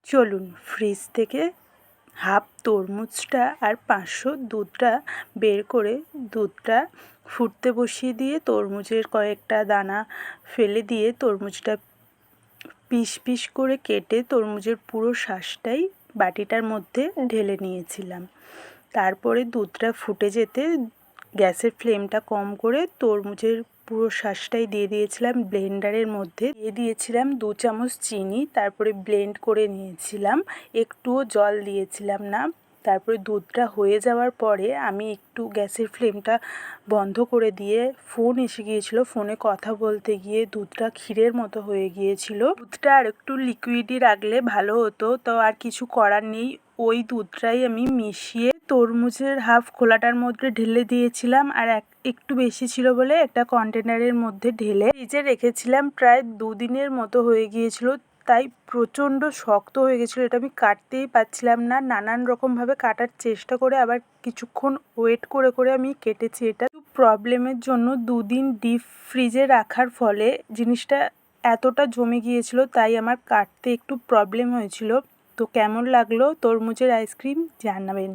চলুন ফ্রিজ থেকে হাফ তরমুজটা আর 500 দুধটা বের করে দুধটা ফুটতে বসিয়ে দিয়ে তরমুজের কয়েকটা দানা ফেলে দিয়ে তরমুজটা পিস পিস করে কেটে তরমুজের পুরো শাঁসটাই বাটিটার মধ্যে ঢেলে নিয়েছিলাম। তারপরে দুধটা ফুটে যেতে গ্যাসের ফ্লেমটা কম করে তরমুজের পুরো শাঁসটাই দিয়ে দিয়েছিলাম ব্লেন্ডারের মধ্যে, দিয়ে দিয়েছিলাম 2 চামচ চিনি, তারপরে ব্লেন্ড করে নিয়েছিলাম, একটুও জল দিয়েছিলাম না। তারপরে দুধটা হয়ে যাওয়ার পরে আমি একটু গ্যাসের ফ্লেমটা বন্ধ করে দিয়ে ফোন এসে গিয়েছিল, ফোনে কথা বলতে গিয়ে দুধটা ক্ষীরের মতো হয়ে গিয়েছিল। দুধটা আর একটু লিকুইডই রাখলে ভালো হতো, তো আর কিছু করার নেই। ওই দুধটাই আমি মিশিয়ে তরমুজের হাফ খোলাটার মধ্যে ঢেলে দিয়েছিলাম, আর একটু বেশি ছিল বলে একটা কন্টেনারের মধ্যে ঢেলে ফ্রিজে রেখেছিলাম। প্রায় 2 দিনের মতো হয়ে গিয়েছিল, তাই প্রচণ্ড শক্ত হয়ে গেছিলো, এটা আমি কাটতেই পারছিলাম না। নানান রকমভাবে কাটার চেষ্টা করে আবার কিছুক্ষণ ওয়েট করে করে আমি কেটেছি। এটা প্রবলেমের জন্য 2 দিন ডিপ ফ্রিজে রাখার ফলে জিনিসটা এতটা জমে গিয়েছিল, তাই আমার কাটতে একটু প্রবলেম হয়েছিল। তো কেমন লাগলো তরমুজের আইসক্রিম জানাবেন।